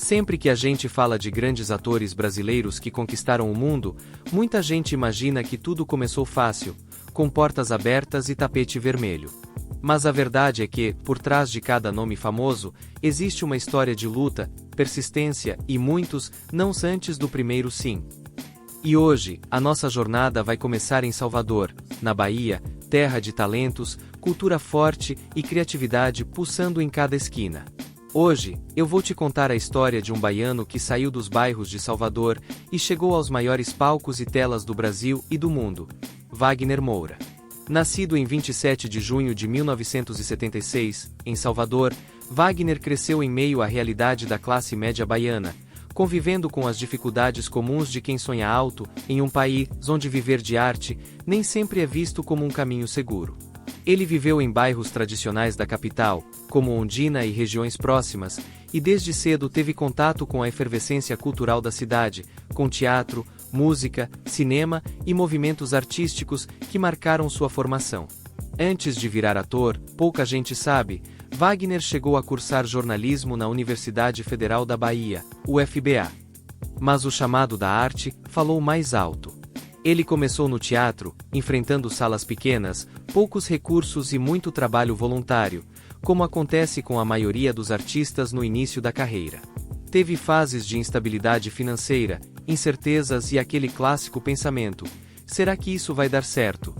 Sempre que a gente fala de grandes atores brasileiros que conquistaram o mundo, muita gente imagina que tudo começou fácil, com portas abertas e tapete vermelho. Mas a verdade é que, por trás de cada nome famoso, existe uma história de luta, persistência e muitos nãos antes do primeiro sim. E hoje, a nossa jornada vai começar em Salvador, na Bahia, terra de talentos, cultura forte e criatividade pulsando em cada esquina. Hoje, eu vou te contar a história de um baiano que saiu dos bairros de Salvador e chegou aos maiores palcos e telas do Brasil e do mundo. Wagner Moura. Nascido em 27 de junho de 1976, em Salvador, Wagner cresceu em meio à realidade da classe média baiana, convivendo com as dificuldades comuns de quem sonha alto, em um país onde viver de arte nem sempre é visto como um caminho seguro. Ele viveu em bairros tradicionais da capital, como Ondina e regiões próximas, e desde cedo teve contato com a efervescência cultural da cidade, com teatro, música, cinema e movimentos artísticos que marcaram sua formação. Antes de virar ator, pouca gente sabe, Wagner chegou a cursar jornalismo na Universidade Federal da Bahia, UFBA. Mas o chamado da arte falou mais alto. Ele começou no teatro, enfrentando salas pequenas, poucos recursos e muito trabalho voluntário, como acontece com a maioria dos artistas no início da carreira. Teve fases de instabilidade financeira, incertezas e aquele clássico pensamento: será que isso vai dar certo?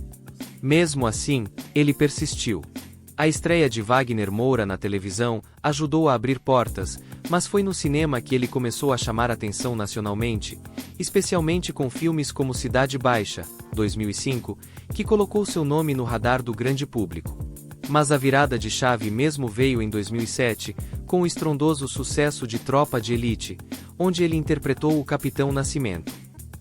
Mesmo assim, ele persistiu. A estreia de Wagner Moura na televisão ajudou a abrir portas, mas foi no cinema que ele começou a chamar atenção nacionalmente, especialmente com filmes como Cidade Baixa, 2005, que colocou seu nome no radar do grande público. Mas a virada de chave mesmo veio em 2007, com o estrondoso sucesso de Tropa de Elite, onde ele interpretou o Capitão Nascimento.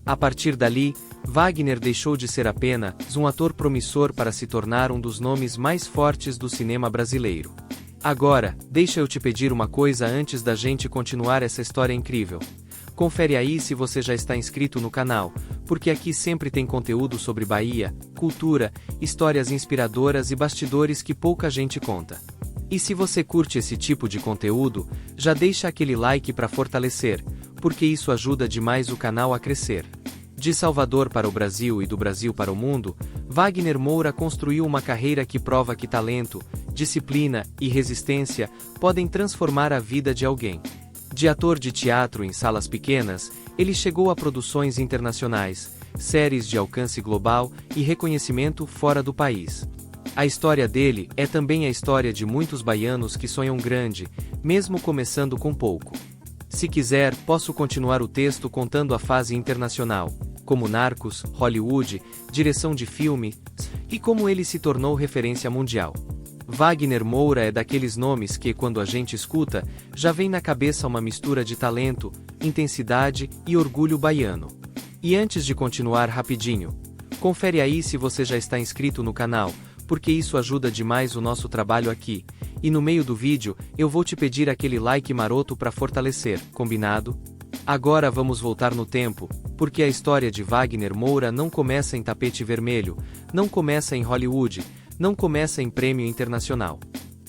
A partir dali, Wagner deixou de ser apenas um ator promissor para se tornar um dos nomes mais fortes do cinema brasileiro. Agora, deixa eu te pedir uma coisa antes da gente continuar essa história incrível. Confere aí se você já está inscrito no canal, porque aqui sempre tem conteúdo sobre Bahia, cultura, histórias inspiradoras e bastidores que pouca gente conta. E se você curte esse tipo de conteúdo, já deixa aquele like para fortalecer, porque isso ajuda demais o canal a crescer. De Salvador para o Brasil e do Brasil para o mundo, Wagner Moura construiu uma carreira que prova que talento, disciplina e resistência podem transformar a vida de alguém. De ator de teatro em salas pequenas, ele chegou a produções internacionais, séries de alcance global e reconhecimento fora do país. A história dele é também a história de muitos baianos que sonham grande, mesmo começando com pouco. Se quiser, posso continuar o texto contando a fase internacional, como Narcos, Hollywood, direção de filme, e como ele se tornou referência mundial. Wagner Moura é daqueles nomes que, quando a gente escuta, já vem na cabeça uma mistura de talento, intensidade e orgulho baiano. E antes de continuar rapidinho, confere aí se você já está inscrito no canal, porque isso ajuda demais o nosso trabalho aqui, e no meio do vídeo, eu vou te pedir aquele like maroto para fortalecer, combinado? Agora vamos voltar no tempo, porque a história de Wagner Moura não começa em tapete vermelho, não começa em Hollywood, não começa em prêmio internacional.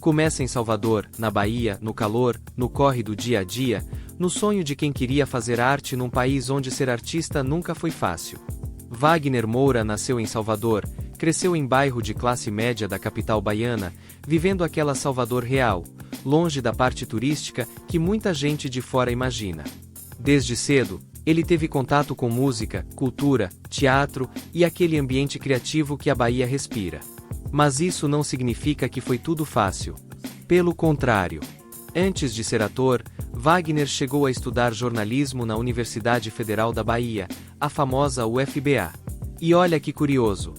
Começa em Salvador, na Bahia, no calor, no corre do dia a dia, no sonho de quem queria fazer arte num país onde ser artista nunca foi fácil. Wagner Moura nasceu em Salvador, cresceu em bairro de classe média da capital baiana, vivendo aquela Salvador real, longe da parte turística que muita gente de fora imagina. Desde cedo, ele teve contato com música, cultura, teatro e aquele ambiente criativo que a Bahia respira. Mas isso não significa que foi tudo fácil. Pelo contrário. Antes de ser ator, Wagner chegou a estudar jornalismo na Universidade Federal da Bahia, a famosa UFBA. E olha que curioso.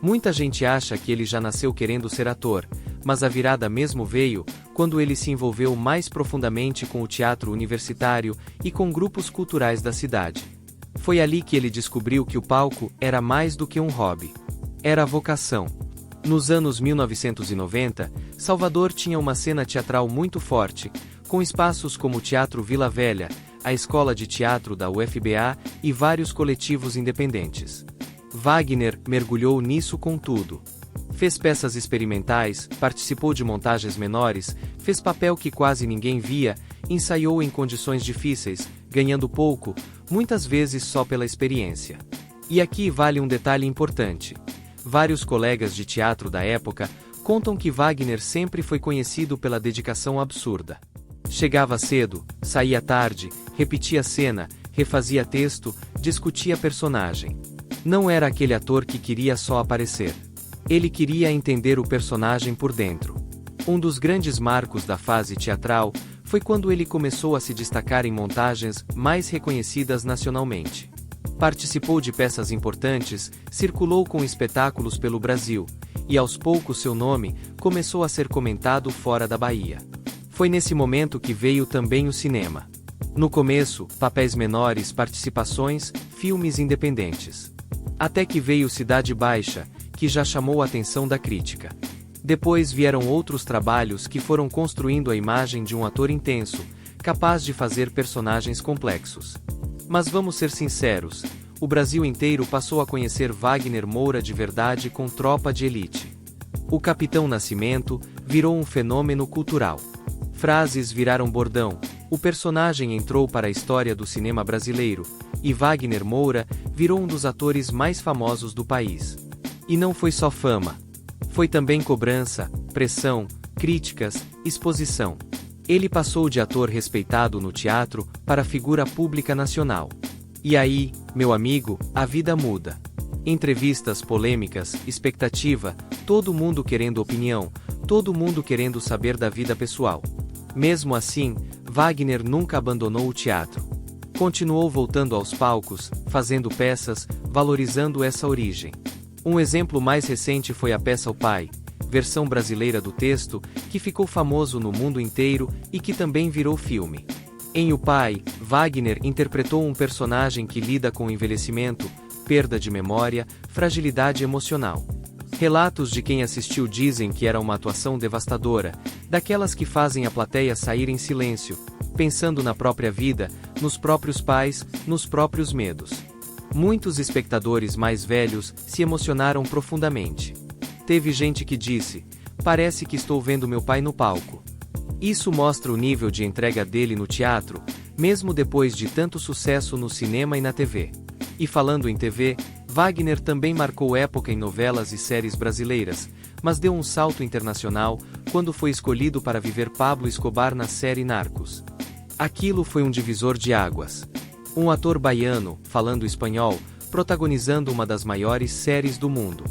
Muita gente acha que ele já nasceu querendo ser ator, mas a virada mesmo veio quando ele se envolveu mais profundamente com o teatro universitário e com grupos culturais da cidade. Foi ali que ele descobriu que o palco era mais do que um hobby. Era a vocação. Nos anos 1990, Salvador tinha uma cena teatral muito forte, com espaços como o Teatro Vila Velha, a Escola de Teatro da UFBA e vários coletivos independentes. Wagner mergulhou nisso com tudo. Fez peças experimentais, participou de montagens menores, fez papel que quase ninguém via, ensaiou em condições difíceis, ganhando pouco, muitas vezes só pela experiência. E aqui vale um detalhe importante. Vários colegas de teatro da época contam que Wagner sempre foi conhecido pela dedicação absurda. Chegava cedo, saía tarde, repetia cena, refazia texto, discutia personagem. Não era aquele ator que queria só aparecer. Ele queria entender o personagem por dentro. Um dos grandes marcos da fase teatral foi quando ele começou a se destacar em montagens mais reconhecidas nacionalmente. Participou de peças importantes, circulou com espetáculos pelo Brasil, e aos poucos seu nome começou a ser comentado fora da Bahia. Foi nesse momento que veio também o cinema. No começo, papéis menores, participações, filmes independentes. Até que veio Cidade Baixa, que já chamou a atenção da crítica. Depois vieram outros trabalhos que foram construindo a imagem de um ator intenso, capaz de fazer personagens complexos. Mas vamos ser sinceros, o Brasil inteiro passou a conhecer Wagner Moura de verdade com Tropa de Elite. O Capitão Nascimento virou um fenômeno cultural. Frases viraram bordão, o personagem entrou para a história do cinema brasileiro, e Wagner Moura virou um dos atores mais famosos do país. E não foi só fama. Foi também cobrança, pressão, críticas, exposição. Ele passou de ator respeitado no teatro para figura pública nacional. E aí, meu amigo, a vida muda. Entrevistas polêmicas, expectativa, todo mundo querendo opinião, todo mundo querendo saber da vida pessoal. Mesmo assim, Wagner nunca abandonou o teatro. Continuou voltando aos palcos, fazendo peças, valorizando essa origem. Um exemplo mais recente foi a peça O Pai, versão brasileira do texto, que ficou famoso no mundo inteiro e que também virou filme. Em O Pai, Wagner interpretou um personagem que lida com envelhecimento, perda de memória, fragilidade emocional. Relatos de quem assistiu dizem que era uma atuação devastadora, daquelas que fazem a plateia sair em silêncio, pensando na própria vida, nos próprios pais, nos próprios medos. Muitos espectadores mais velhos se emocionaram profundamente. Teve gente que disse: "Parece que estou vendo meu pai no palco." Isso mostra o nível de entrega dele no teatro, mesmo depois de tanto sucesso no cinema e na TV. E falando em TV, Wagner também marcou época em novelas e séries brasileiras, mas deu um salto internacional quando foi escolhido para viver Pablo Escobar na série Narcos. Aquilo foi um divisor de águas. Um ator baiano, falando espanhol, protagonizando uma das maiores séries do mundo.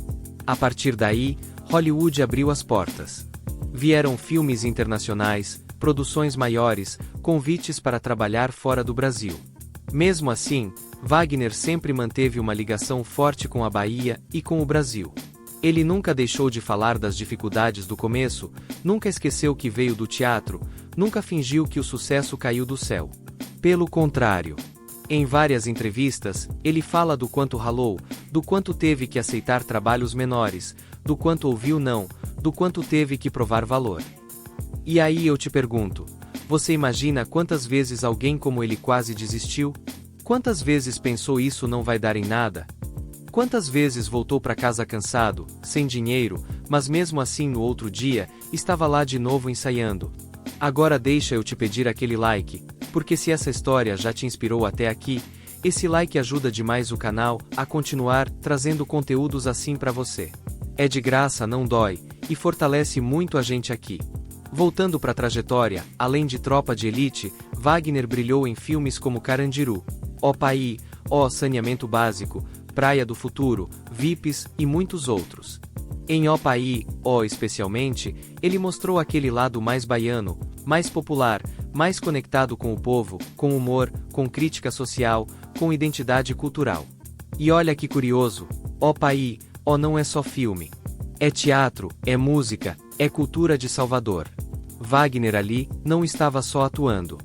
A partir daí, Hollywood abriu as portas. Vieram filmes internacionais, produções maiores, convites para trabalhar fora do Brasil. Mesmo assim, Wagner sempre manteve uma ligação forte com a Bahia e com o Brasil. Ele nunca deixou de falar das dificuldades do começo, nunca esqueceu que veio do teatro, nunca fingiu que o sucesso caiu do céu. Pelo contrário. Em várias entrevistas, ele fala do quanto ralou, do quanto teve que aceitar trabalhos menores, do quanto ouviu não, do quanto teve que provar valor. E aí eu te pergunto, você imagina quantas vezes alguém como ele quase desistiu? Quantas vezes pensou isso não vai dar em nada? Quantas vezes voltou para casa cansado, sem dinheiro, mas mesmo assim no outro dia, estava lá de novo ensaiando? Agora deixa eu te pedir aquele like, porque se essa história já te inspirou até aqui, esse like ajuda demais o canal a continuar trazendo conteúdos assim para você. É de graça, não dói, e fortalece muito a gente aqui. Voltando para a trajetória, além de Tropa de Elite, Wagner brilhou em filmes como Carandiru, Ó Pai, Ó Saneamento Básico, Praia do Futuro, VIPs e muitos outros. Em Ó Pai, Ó especialmente, ele mostrou aquele lado mais baiano, mais popular, mais conectado com o povo, com humor, com crítica social, com identidade cultural. E olha que curioso, Ó Pai, Ó não é só filme. É teatro, é música, é cultura de Salvador. Wagner ali não estava só atuando.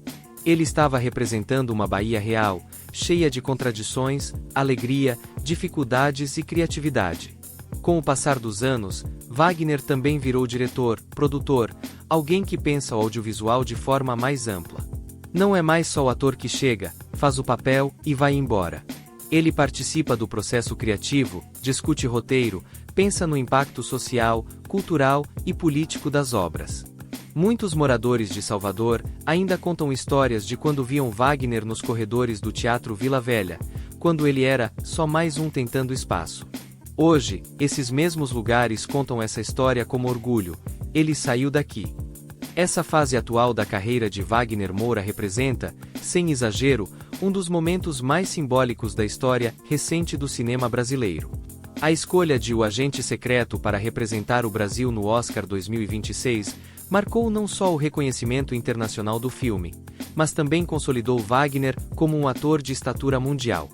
Ele estava representando uma Bahia real, cheia de contradições, alegria, dificuldades e criatividade. Com o passar dos anos, Wagner também virou diretor, produtor, alguém que pensa o audiovisual de forma mais ampla. Não é mais só o ator que chega, faz o papel e vai embora. Ele participa do processo criativo, discute roteiro, pensa no impacto social, cultural e político das obras. Muitos moradores de Salvador ainda contam histórias de quando viam Wagner nos corredores do Teatro Vila Velha, quando ele era só mais um tentando espaço. Hoje, esses mesmos lugares contam essa história como orgulho: ele saiu daqui. Essa fase atual da carreira de Wagner Moura representa, sem exagero, um dos momentos mais simbólicos da história recente do cinema brasileiro. A escolha de O Agente Secreto para representar o Brasil no Oscar 2026 marcou não só o reconhecimento internacional do filme, mas também consolidou Wagner como um ator de estatura mundial.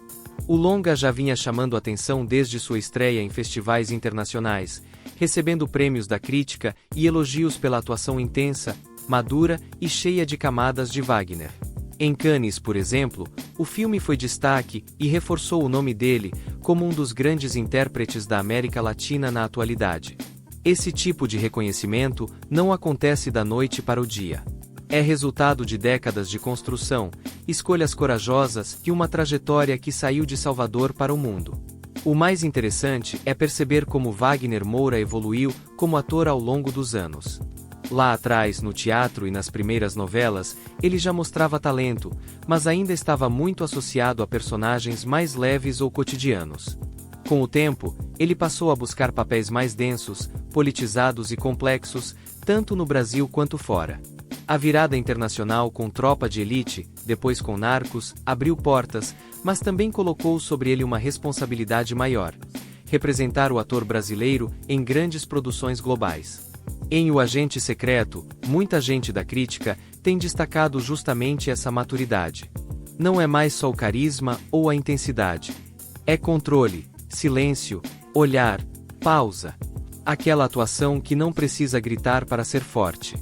O longa já vinha chamando atenção desde sua estreia em festivais internacionais, recebendo prêmios da crítica e elogios pela atuação intensa, madura e cheia de camadas de Wagner. Em Cannes, por exemplo, o filme foi destaque e reforçou o nome dele como um dos grandes intérpretes da América Latina na atualidade. Esse tipo de reconhecimento não acontece da noite para o dia. É resultado de décadas de construção, escolhas corajosas e uma trajetória que saiu de Salvador para o mundo. O mais interessante é perceber como Wagner Moura evoluiu como ator ao longo dos anos. Lá atrás, no teatro e nas primeiras novelas, ele já mostrava talento, mas ainda estava muito associado a personagens mais leves ou cotidianos. Com o tempo, ele passou a buscar papéis mais densos, politizados e complexos, tanto no Brasil quanto fora. A virada internacional com Tropa de Elite, depois com Narcos, abriu portas, mas também colocou sobre ele uma responsabilidade maior: representar o ator brasileiro em grandes produções globais. Em O Agente Secreto, muita gente da crítica tem destacado justamente essa maturidade. Não é mais só o carisma ou a intensidade. É controle, silêncio, olhar, pausa. Aquela atuação que não precisa gritar para ser forte.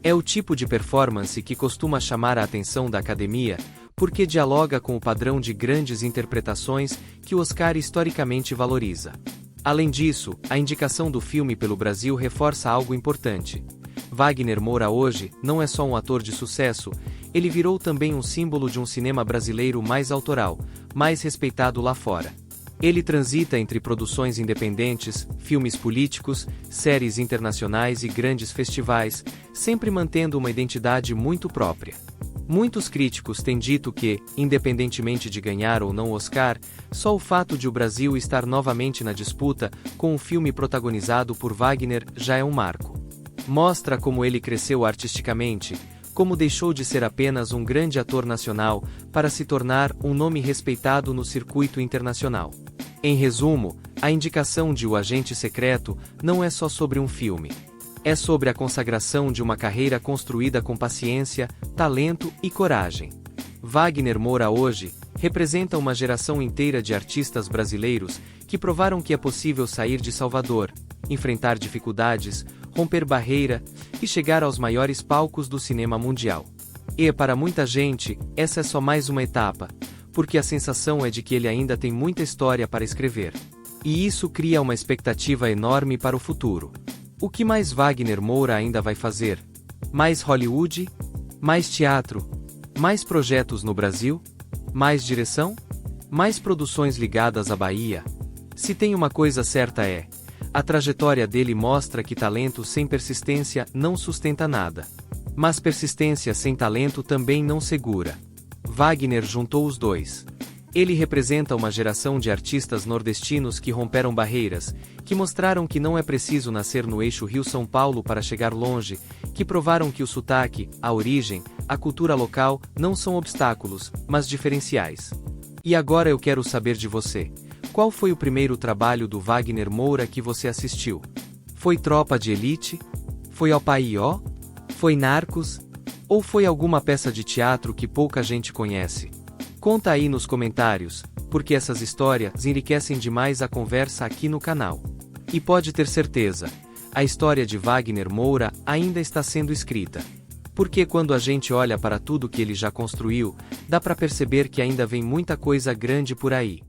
É o tipo de performance que costuma chamar a atenção da academia, porque dialoga com o padrão de grandes interpretações que o Oscar historicamente valoriza. Além disso, a indicação do filme pelo Brasil reforça algo importante. Wagner Moura hoje não é só um ator de sucesso, ele virou também um símbolo de um cinema brasileiro mais autoral, mais respeitado lá fora. Ele transita entre produções independentes, filmes políticos, séries internacionais e grandes festivais, sempre mantendo uma identidade muito própria. Muitos críticos têm dito que, independentemente de ganhar ou não o Oscar, só o fato de o Brasil estar novamente na disputa com um filme protagonizado por Wagner já é um marco. Mostra como ele cresceu artisticamente, como deixou de ser apenas um grande ator nacional para se tornar um nome respeitado no circuito internacional. Em resumo, a indicação de O Agente Secreto não é só sobre um filme. É sobre a consagração de uma carreira construída com paciência, talento e coragem. Wagner Moura hoje representa uma geração inteira de artistas brasileiros que provaram que é possível sair de Salvador, enfrentar dificuldades, romper barreira e chegar aos maiores palcos do cinema mundial. E para muita gente, essa é só mais uma etapa, porque a sensação é de que ele ainda tem muita história para escrever. E isso cria uma expectativa enorme para o futuro. O que mais Wagner Moura ainda vai fazer? Mais Hollywood? Mais teatro? Mais projetos no Brasil? Mais direção? Mais produções ligadas à Bahia? Se tem uma coisa certa é: a trajetória dele mostra que talento sem persistência não sustenta nada. Mas persistência sem talento também não segura. Wagner juntou os dois. Ele representa uma geração de artistas nordestinos que romperam barreiras, que mostraram que não é preciso nascer no eixo Rio-São Paulo para chegar longe, que provaram que o sotaque, a origem, a cultura local não são obstáculos, mas diferenciais. E agora eu quero saber de você. Qual foi o primeiro trabalho do Wagner Moura que você assistiu? Foi Tropa de Elite? Foi Ó Pai e Ó? Foi Narcos? Ou foi alguma peça de teatro que pouca gente conhece? Conta aí nos comentários, porque essas histórias enriquecem demais a conversa aqui no canal. E pode ter certeza, a história de Wagner Moura ainda está sendo escrita. Porque quando a gente olha para tudo que ele já construiu, dá para perceber que ainda vem muita coisa grande por aí.